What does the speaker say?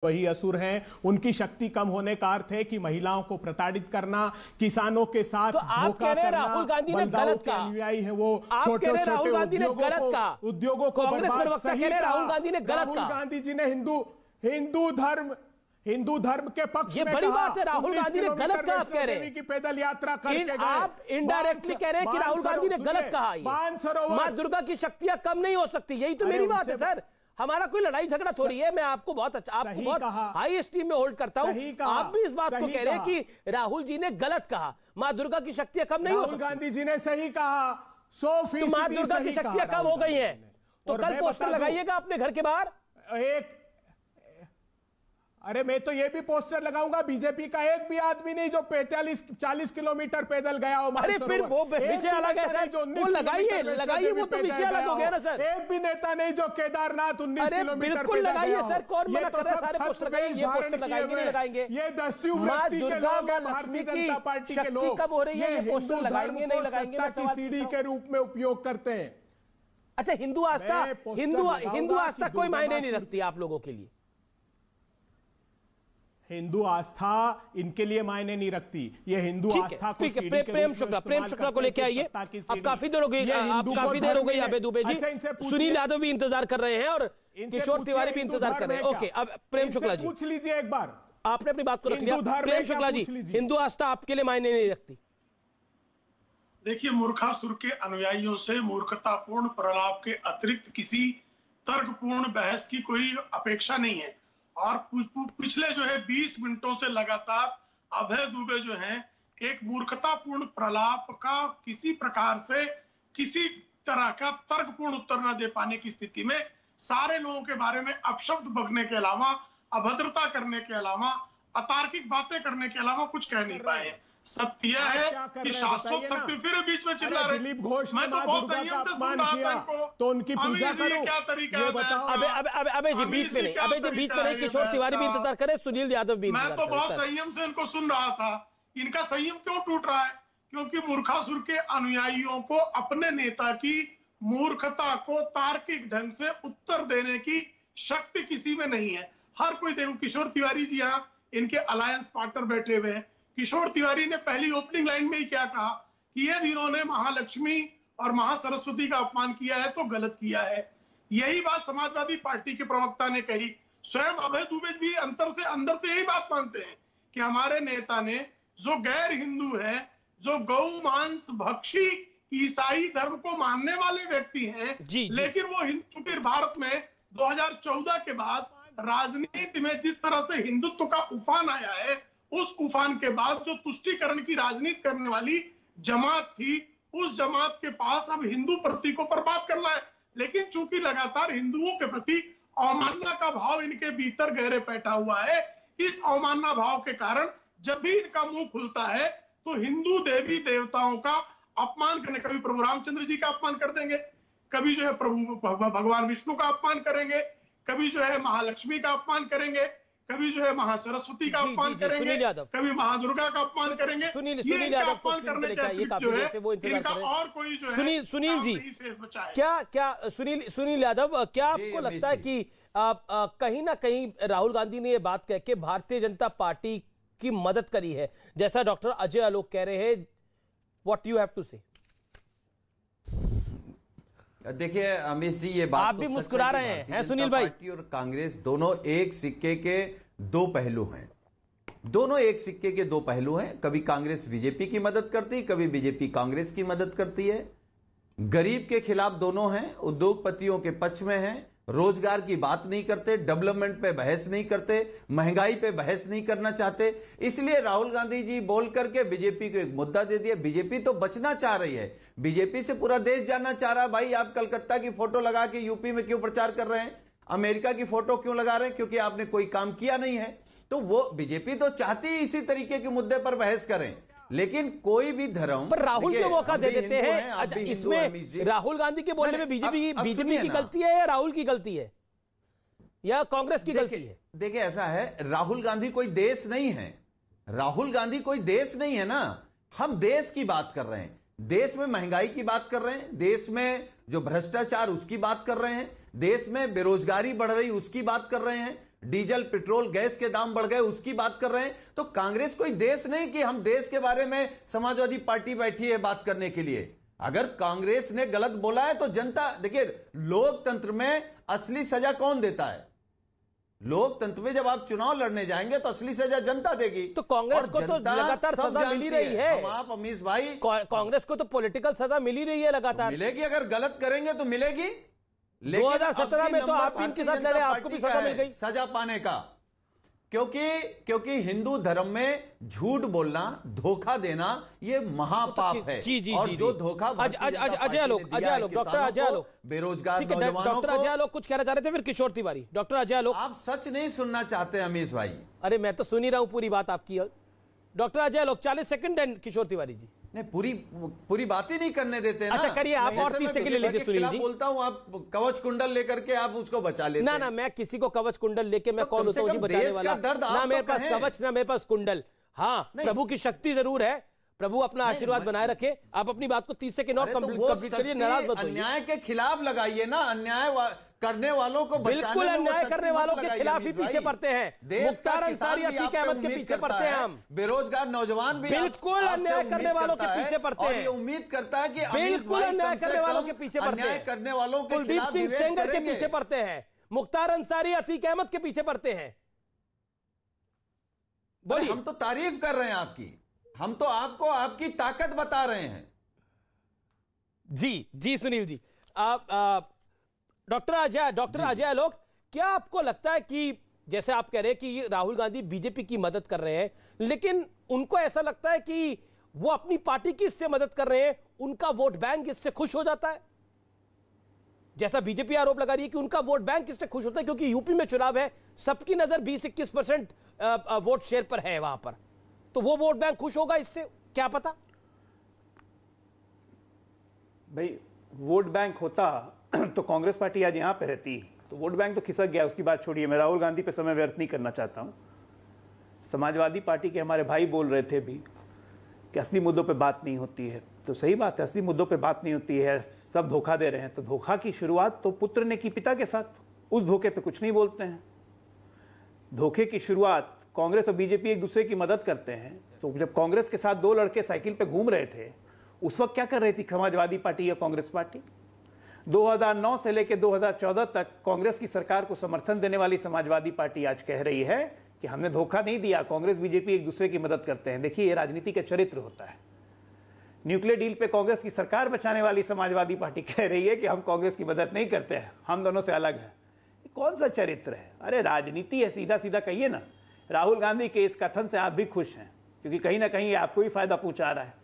वही असुर हैं। उनकी शक्ति कम होने का अर्थ है कि महिलाओं को प्रताड़ित करना, किसानों के साथ तो आप कह रहे हैं राहुल गांधी ने गलत कहा, अनुयायी है वो, छोटे छोटे राहुल गांधी ने गलत कहा, उद्योगों को कांग्रेस प्रवक्ता कह रहे हैं राहुल गांधी ने गलत कहा। राहुल गांधी जी ने हिंदू धर्म के पक्ष ये में बड़ी बात है। राहुल गांधी ने गलत कहा, आप कह रहे हैं की पैदल यात्रा करके गए। आप इनडायरेक्टली कह रहे हैं कि राहुल गांधी ने गलत कहा। मां दुर्गा की शक्तियां कम नहीं हो सकती, यही तो मेरी बात है सर। हमारा कोई लड़ाई झगड़ा थोड़ी है। मैं आपको बहुत हाई एस्टीम में होल्ड करता हूं। आप भी इस बात को कह रहे हैं कि राहुल जी ने गलत कहा, मां दुर्गा की शक्तियां कम नहीं हो सकती। राहुल गांधी जी ने सही कहा, 100% तो मां दुर्गा की शक्तियां कम हो गई हैं, तो कल पोस्टर लगाइएगा अपने घर के बाहर। अरे मैं तो ये भी पोस्टर लगाऊंगा, बीजेपी का एक भी आदमी नहीं जो 45-40 किलोमीटर पैदल गया हो। अरे फिर वो विषय अलग है सर, वो लगाइए वो तो विषय अलग हो गया ना सर। एक भी नेता नहीं जो केदारनाथ 19 किलोमीटर बिल्कुल लगाइए सर, कौन मना कर रहा है? सारे पोस्टर लगाइए, ये पोस्टर लगाएंगे नहीं लगाएंगे? ये दस्यु वृत्ति के लोग हैं, भारतीय जनता पार्टी के लोग। कब हो रही है? ये पोस्टर लगाएंगे नहीं लगाएंगे? की सीढ़ी के रूप में उपयोग करते हैं। अच्छा, हिंदू आस्था कोई मायने नहीं रखती आप लोगों के लिए? हिंदू आस्था इनके लिए मायने नहीं रखती। ये हिंदू आस्था को प्रेम शुक्ला को लेके आइए। अब काफी देर हो गई अबे दुबे जी। सुनील यादव भी इंतजार कर रहे हैं और किशोर तिवारी भी इंतजार कर रहे हैं। ओके, अब प्रेम शुक्ला जी पूछ लीजिए एक बार। आपने अपनी बात को रख लिया। प्रेम शुक्ला जी, हिंदू आस्था आपके लिए मायने नहीं रखती? देखिए, मूर्खासुर के अनुयायियों से मूर्खतापूर्ण प्रलाप के अतिरिक्त किसी तर्कपूर्ण बहस की कोई अपेक्षा नहीं है। और पिछले जो है 20 मिनटों से लगातार अभय दुबे जो हैं एक मूर्खतापूर्ण प्रलाप का किसी प्रकार से किसी तरह का तर्कपूर्ण उत्तर न दे पाने की स्थिति में सारे लोगों के बारे में अपशब्द बकने के अलावा, अभद्रता करने के अलावा, अतार्किक बातें करने के अलावा कुछ कह नहीं पाए। सत्य है कि शाश्वत शक्ति फिर बीच में चिल्ला रहे। दिलीप घोष मैं तो बहुत संयम से सुन रहा था इनको, तो उनकी पूजा करो। क्या तरीका है? अबे जी बीच में नहीं, किशोर तिवारी भी इंतजार करे, सुनील यादव भी इंतजार करे। मैं तो बहुत संयम से इनको सुन रहा था। इनका संयम क्यों टूट रहा है? क्योंकि मूर्खासुर के अनुयायियों को अपने नेता की मूर्खता को तार्किक ढंग से उत्तर देने की शक्ति किसी में नहीं है। हर कोई देखो, किशोर तिवारी जी यहाँ इनके अलायंस पार्टनर बैठे हुए हैं। किशोर तिवारी ने पहली ओपनिंग लाइन में ही क्या कहा कि यदि इन्होंने महालक्ष्मी और महासरस्वती का अपमान किया है तो गलत किया है। यही बात समाजवादी पार्टी के प्रवक्ता ने कही। स्वयं अभय दुबे भी अंदर से यही बात मानते हैं कि हमारे नेता ने, जो गैर हिंदू है, जो गौ मांस भक्षी ईसाई धर्म को मानने वाले व्यक्ति हैं, लेकिन वो चूंकि भारत में 2014 के बाद राजनीति में जिस तरह से हिंदुत्व का उफान आया है, उस उफान के बाद जो तुष्टीकरण की राजनीति करने वाली जमात थी, उस जमात के पास अब हिंदू प्रतीकों पर बात करना है। लेकिन चूंकि लगातार हिंदुओं के प्रति अवमानना का भाव इनके भीतर गहरे बैठा हुआ है, इस अवमानना भाव के कारण जब भी इनका मुंह खुलता है तो हिंदू देवी देवताओं का अपमान करने, कभी प्रभु रामचंद्र जी का अपमान कर देंगे, कभी जो है प्रभु भगवान विष्णु का अपमान करेंगे, कभी जो है महालक्ष्मी का अपमान करेंगे, कभी जो है महासरस्वती का अपमान करेंगे, कभी महादुर्गा का अपमान करेंगे। सुनील यादव अपमान करने के जो है इनका और कोई जो है सुनील जी क्या सुनील यादव, क्या आपको लगता है कि कहीं ना कहीं राहुल गांधी ने ये बात कह के भारतीय जनता पार्टी की मदद करी है, जैसा डॉक्टर अजय आलोक कह रहे हैं? व्हाट यू हैव टू से? देखिए अमित जी, ये बात आप भी मुस्कुरा रहे हैं सुनील भाई। पार्टी और कांग्रेस दोनों एक सिक्के के दो पहलू हैं। दोनों एक सिक्के के दो पहलू हैं। कभी कांग्रेस बीजेपी की मदद करती है, कभी बीजेपी कांग्रेस की मदद करती है। गरीब के खिलाफ दोनों हैं, उद्योगपतियों के पक्ष में हैं, रोजगार की बात नहीं करते, डेवलपमेंट पे बहस नहीं करते, महंगाई पे बहस नहीं करना चाहते। इसलिए राहुल गांधी जी बोल करके बीजेपी को एक मुद्दा दे दिया। बीजेपी तो बचना चाह रही है, बीजेपी से पूरा देश जानना चाह रहा है। भाई, आप कलकत्ता की फोटो लगा के यूपी में क्यों प्रचार कर रहे हैं? अमेरिका की फोटो क्यों लगा रहे हैं? क्योंकि आपने कोई काम किया नहीं है। तो वो बीजेपी तो चाहती है इसी तरीके के मुद्दे पर बहस करें, लेकिन कोई भी धर्म पर राहुल को मौका दे देते हैं। अच्छा, इसमें राहुल गांधी के बोलने में बीजेपी की गलती है या राहुल की गलती है या कांग्रेस की गलती है? देखिए ऐसा है, राहुल गांधी कोई देश नहीं है। राहुल गांधी कोई देश नहीं है ना। हम देश की बात कर रहे हैं, देश में महंगाई की बात कर रहे हैं, देश में जो भ्रष्टाचार उसकी बात कर रहे हैं, देश में बेरोजगारी बढ़ रही उसकी बात कर रहे हैं, डीजल पेट्रोल गैस के दाम बढ़ गए, उसकी बात कर रहे हैं। तो कांग्रेस कोई देश नहीं कि हम देश के बारे में समाजवादी पार्टी बैठी है बात करने के लिए। अगर कांग्रेस ने गलत बोला है तो जनता, देखिए लोकतंत्र में असली सजा कौन देता है? लोकतंत्र में जब आप चुनाव लड़ने जाएंगे तो असली सजा जनता देगी। तो कांग्रेस को तो लगातार सजा मिल ही रही है। आप अमीश भाई, कांग्रेस को तो पॉलिटिकल सजा मिल ही रही है लगातार। मिलेगी, अगर गलत करेंगे तो मिलेगी। 2017 में तो आप इनके साथ लड़े, आपको भी सजा मिल गई सजा पाने का। क्योंकि हिंदू धर्म में झूठ बोलना, धोखा देना ये महापाप है। जी, और जो धोखा अजय आलोक, डॉक्टर अजय आलोक, बेरोजगार नौजवानों को। डॉक्टर अजय आलोक कुछ कहना चाह रहे थे, फिर किशोर तिवारी। डॉक्टर अजय आलोक, आप सच नहीं सुनना चाहते अमीश भाई? अरे मैं तो सुन ही रहा हूं पूरी बात आपकी। Doctor Ajay Alok 40 second, and Kishore Tiwari ji. नहीं, पूरी बात ही नहीं करने देते ना। अच्छा करिए, आप और 30 सेकंड ले लीजिए सुनील जी। बोलता हूं, आप कवच कुंडल लेकर के आप उसको बचा लेते हैं। ना, मैं किसी को कवच कुंडल लेके मैं कौन होता हूं जी बचाने वाला? ना मेरे पास कवच, ना मेरे पास कुंडल। हाँ, प्रभु की शक्ति जरूर है, प्रभु अपना आशीर्वाद बनाए रखे। आप अपनी बात को 30 सेकंड और कंप्लीट करिए, नाराज मत होइए। अन्याय के खिलाफ लगाइए ना, अन्याय करने वालों को बिल्कुल अन्याय करने वालों के खिलाफ ही पीछे पड़ते हैं। मुख्तार अंसारी, अतीक अहमद के पीछे पड़ते हैं हम। बेरोजगार नौजवान भी बिल्कुल अन्याय करने वालों के पीछे पड़ते हैं। उम्मीद करता है कि बिल्कुल अन्याय करने वालों के पीछे पड़ते हैं, करने वालों के कुलदीप सिंह सेंगर के पीछे पड़ते हैं, मुख्तार अंसारी, अतीक अहमद के पीछे पड़ते हैं। बोलिए। हम तो तारीफ कर रहे हैं आपकी, हम तो आपको आपकी ताकत बता रहे हैं। जी सुनील जी। डॉक्टर अजय आलोक, क्या आपको लगता है कि जैसे आप कह रहे हैं कि राहुल गांधी बीजेपी की मदद कर रहे हैं, लेकिन उनको ऐसा लगता है कि वो अपनी पार्टी की इससे मदद कर रहे हैं, उनका वोट बैंक इससे खुश हो जाता है? जैसा बीजेपी आरोप लगा रही है कि उनका वोट बैंक इससे खुश होता है क्योंकि यूपी में चुनाव है, सबकी नजर 20-21% वोट शेयर पर है वहां पर, तो वो वोट बैंक खुश होगा इससे, क्या पता? भाई वोट बैंक होता तो कांग्रेस पार्टी आज यहां पे रहती, तो वोट बैंक तो खिसक गया, उसकी बात छोड़िए। मैं राहुल गांधी पे समय व्यर्थ नहीं करना चाहता हूं। समाजवादी पार्टी के हमारे भाई बोल रहे थे भी कि असली मुद्दों पे बात नहीं होती है, तो सही बात है, असली मुद्दों पे बात नहीं होती है, सब धोखा दे रहे हैं। तो धोखा की शुरुआत तो पुत्र ने की पिता के साथ, उस धोखे पे कुछ नहीं बोलते हैं। धोखे की शुरुआत, कांग्रेस और बीजेपी एक दूसरे की मदद करते हैं। तो जब कांग्रेस के साथ दो लड़के साइकिल पे घूम रहे थे, उस वक्त क्या कर रही थी समाजवादी पार्टी या कांग्रेस पार्टी? 2009 से लेकर 2014 तक कांग्रेस की सरकार को समर्थन देने वाली समाजवादी पार्टी आज कह रही है कि हमने धोखा नहीं दिया, कांग्रेस बीजेपी एक दूसरे की मदद करते हैं। देखिए, ये राजनीति का चरित्र होता है। न्यूक्लियर डील पे कांग्रेस की सरकार बचाने वाली समाजवादी पार्टी कह रही है कि हम कांग्रेस की मदद नहीं करते हैं, हम दोनों से अलग है। कौन सा चरित्र है? अरे राजनीति है, सीधा सीधा कहिए ना। राहुल गांधी के इस कथन से आप भी खुश हैं क्योंकि कहीं ना कहीं आपको ही फायदा पहुंचा रहा है।